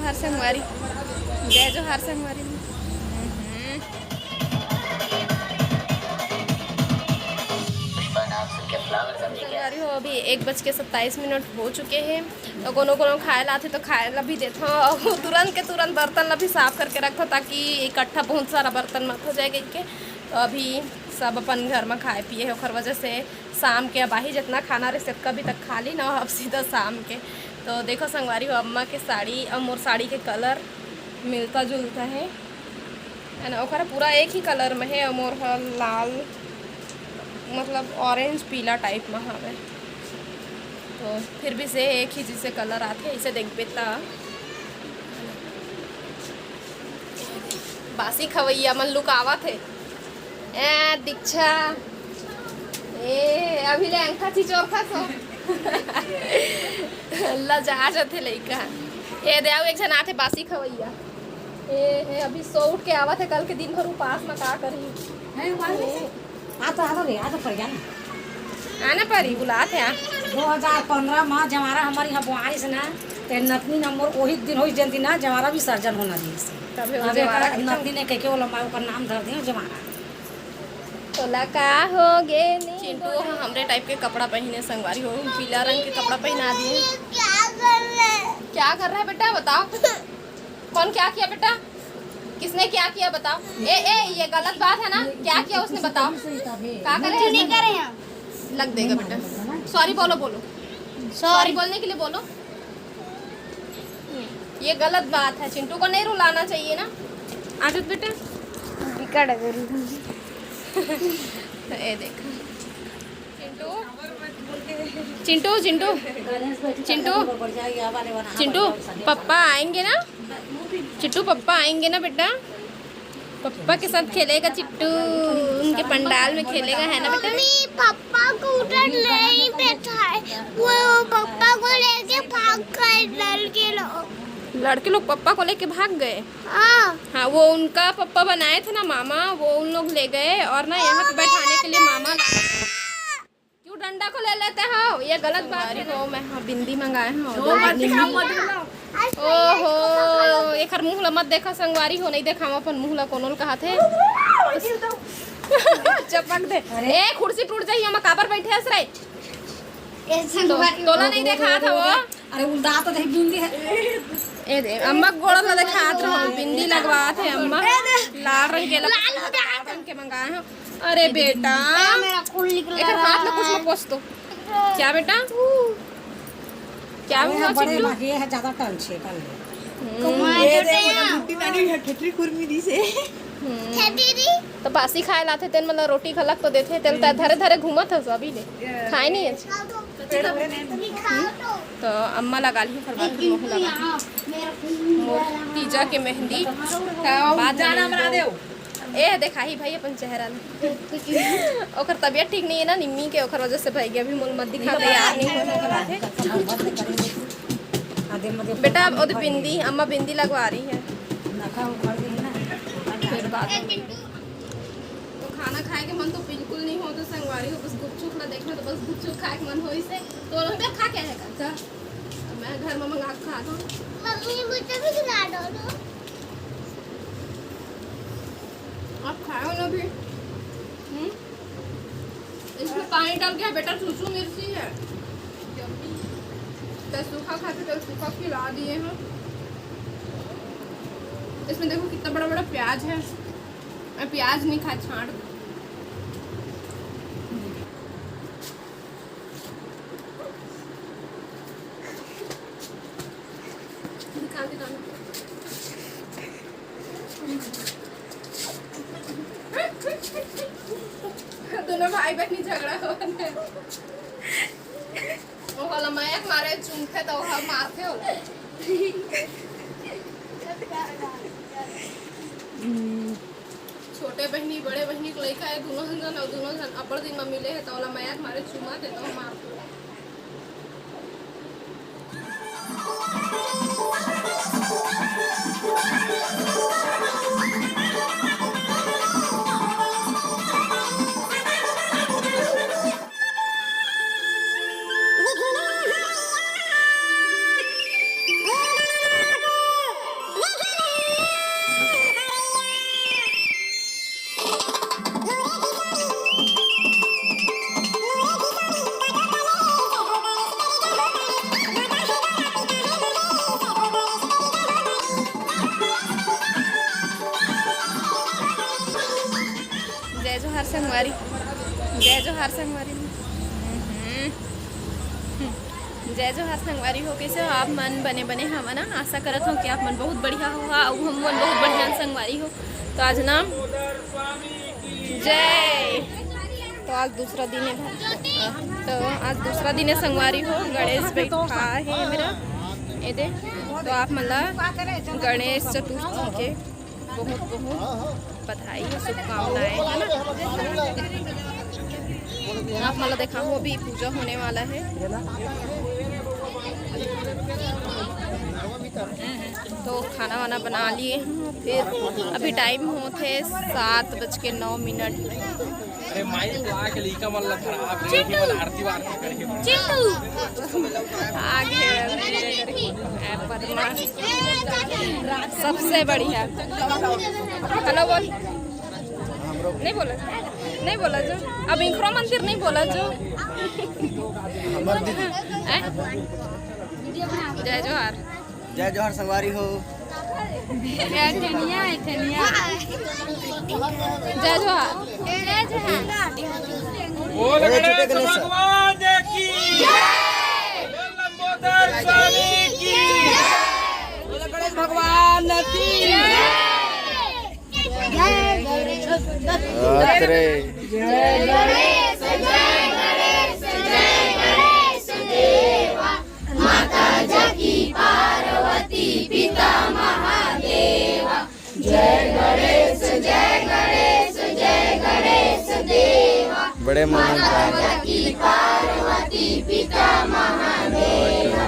जोहार संगवारी, जय जोहार संगवारी। संगवारी हो अभी 1:27 हो चुके हैं। तो कोनो कोनो खाए लाते तो खाए ला भी देते हो, तुरंत के तुरंत बर्तन ला भी साफ करके रखो ताकि इकट्ठा बहुत सारा बर्तन मत हो जाएगा इनके। तो अभी सब अपन घर में खाए पिए ओखर वजह से शाम के अबाही जितना खाना रहे सबका भी तक खा ली ना, अब सीधा शाम के। तो देखो संगवारी हो अम्मा के साड़ी और मोर साड़ी के कलर मिलता जुलता है ना, ओखरा पूरा एक ही कलर में है और मोर लाल मतलब ऑरेंज पीला टाइप में हवे। तो फिर भी से एक ही जैसे कलर आते इसे देखबे ता बासी खवैया मन लुकावा थे। ए दीक्षा ए अभी ले अंका चिचोर खा सो लजा जाते लइका। ए देव एक जन आते बासी खवैया ए अभी सो उठ के आवा थे, कल के दिन भर उपास में का करी। आता पड़ गया आना परी बुलाते हैं 2015 में जमारा हमारे यहाँ बुआरी से ना ते नतनी नंबर वही दिन हो जयंती ना जमारा भी सर्जन होना दी से तभी अबे नतनी ने कह के वो लंबा ऊपर नाम धर दिया जमारा। तोला का हो गे चिंटू हमरे टाइप के कपड़ा पहने संगवारी हो, पीला रंग के कपड़ा पहना दिए। क्या कर रहा है बेटा बताओ, कौन क्या किया बेटा, किसने क्या किया बताओ। ए ये गलत बात है ना, क्या किया उसने बताओ। क्या करे नहीं करे लग देगा बेटा, सॉरी बोलो बोलो, सॉरी बोलने के लिए बोलो। ये गलत बात है, चिंटू को नहीं रुलाना चाहिए ना। आज बेटा बिगड़ ए देख चिंटू चिंटू चिंटू चिंटू पापा आएंगे ना, चिट्टू पापा आएंगे ना बेटा, पापा के साथ खेलेगा चिट्टू, उनके पंडाल में खेलेगा है ना बेटा। पापा को उधर नहीं बैठा है, वो पापा को लेके भाग गए लड़के लोग पापा को लेके भाग गए। हाँ वो उनका पापा बनाए थे ना मामा, वो उन लोग ले गए और ना यहाँ पे बैठाने के लिए मामा क्यों डंडा को ले लेते हो, ये गलत बात है। मैं बिंदी मंगाए हैं। ओहो एक मुँह मत देखा संगवारी हो, नहीं देखा हम अपन मुँह ला कोनो कहा थे चपक दे। ए कुर्सी टूट जाही हम काबर बैठे हस रे, तोला नहीं देखा था वो। अरे उल्टा तो देख बिंदी है ए दे अम्मा गोड़ ला दिखात रहो, बिंदी लगवा थे अम्मा लाल रंग के मंगाए हैं। अरे बेटा मेरा खून निकल एक हाथ में कुछ मत पोस तो। क्या बेटा क्या हुआ चिट्टू, ये है ज्यादा टन छे कर तो बासी खाए लाते तेन मतलब रोटी खलक तो देते तेल धरे धरे घूमत है अभी ले खाए नहीं है। तो अम्मा लगा ली तीजा के मेहंदी ए देखा ही भाई अपन चेहरा ओकर तबियत ठीक नहीं है ना निम्मी के, ओकर वजह से भाई के अभी मुल मत दिखा दे यार नहीं हो बेटा। और बिंदी अम्मा बिंदी लगवा रही है फिर बात। तो खाना खाए के मन तो बिल्कुल नहीं हो तो संगवारी हो, बस गुपचुप ना देखना तो बस गुपचुप खाए के मन हो इसे तो मैं खा क्या है का मैं घर में मंगा खा दो। मम्मी मुझे भी खिला दो आप खाओ ना भी। इसमें पानी डाल के बेटा सूसू मिर्ची है तो सूखा खाते तो सूखा खिला दिए हैं। इसमें देखो कितना बड़ा बड़ा प्याज है, मैं प्याज नहीं खा छाड़ दोनों भाई बहनी झगड़ा हो वाला मैं मारे चुनखे तो हम मारते हो। छोटे बहनी बड़े बहनी को लड़का है दोनों जन अपर दिन में मिले है तो वाला मैं मारे चुमा थे तो हम मारते जोहार संगवारी। जय जोहार संगवारी हो, कैसे हो आप मन? बने बने हम ना आशा करत हूँ कि आप मन बहुत बढ़िया हो और हम मन बहुत बढ़िया संगवारी हो। तो आज ना जय, तो आज दूसरा दिन है, तो आज दूसरा दिन है संगवारी हो। गणेश बैठा है मेरा ये दे, तो आप मतलब गणेश चतुर्थी के बहुत बहुत बधाई और शुभकामनाएं है ना। आप मतलब देखा हो भी पूजा होने वाला है। तो खाना वाना बना लिए हैं, फिर अभी टाइम होते 7:09। अरे माई ला के लीका मन ला खराब रे के मन आरती वारती करके चिंटू आगे सबसे बढ़िया। हेलो बोल, नहीं बोला, नहीं बोला जो अब इंखरो मंदिर नहीं बोला जो। जय जोहार, जय जोहार संगवारी हो। जय जोहार, जय जोहार। बोल गणेश भगवान की जय, लंबोदर स्वामी की जय, बोल गणेश भगवान की जय, जय गणेश, जय गणेश, जय गणेश, जय गणेश देवा, माता जकी पार्वती पिता महादेवा। जय गणेश, जय गणेश, जय गणेश देवा, बड़े माता जकी पार्वती पिता महादेवा।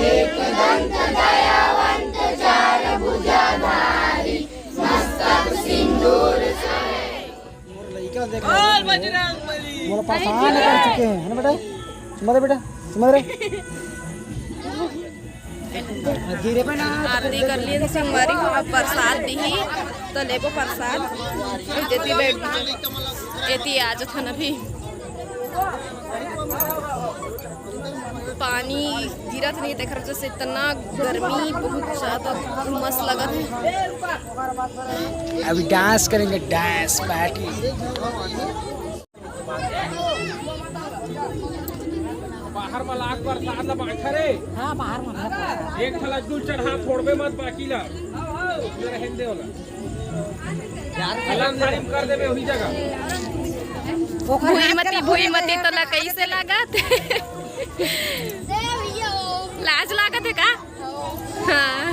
एक दंत दयावंत चार भुजाधारी, मस्तक सिंदूर बोल बजरंगबली। मोर परेशान कर चुके हैं, है ना बेटा? सुमरे बेटा, सुमरे। गिरे पे ना आरती कर लिए थे संगवारी को, अब प्रसाद दी तो लेबो प्रसाद देती बैठ एती आज था ना भी। पानी गिरत नहीं देख रहे, जैसे इतना गर्मी बहुत ज़्यादा उमस लगा है। अभी डांस करेंगे, डांस पार्टी। बाहर में लाख बार साथ ला बैठा रे। हाँ बाहर में एक थला दूर चढ़ा छोड़बे मत बाकी ला रहन दे वाला यार, अलग थाली में कर देबे वही जगह। भूई मती तो ला कैसे लागत लाज लागत है का? हाँ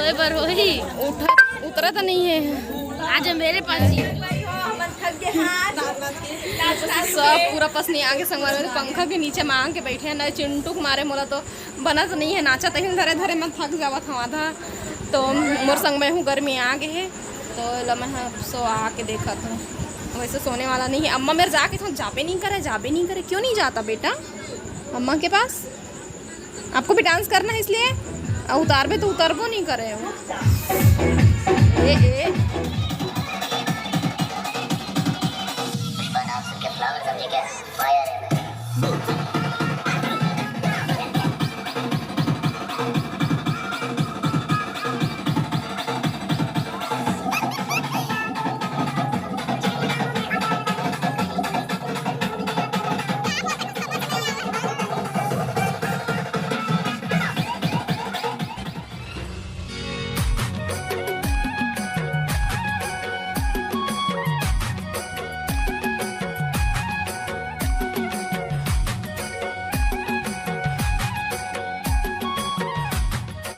सोए पर वही उतरा तो नहीं है। आज मेरे पास ही सब पूरा पसनी आगे संगवार में पंखा के नीचे मांग के बैठे हैं ना चिंटू के मारे मोला तो बना तो नहीं है नाचा तक धरे धरे मैं थक जावत हूँ आधा तो मोर संग में हूँ गर्मी आ गए है तो मैं सो आके देखा था वैसे सोने वाला नहीं है। अम्मा मेरे जाके तो जाबे नहीं करे क्यों नहीं जाता बेटा अम्मा के पास? आपको भी डांस करना है इसलिए उतारबे तो उतरबो नहीं करे हो। ए फ्लावर सब्जी क्या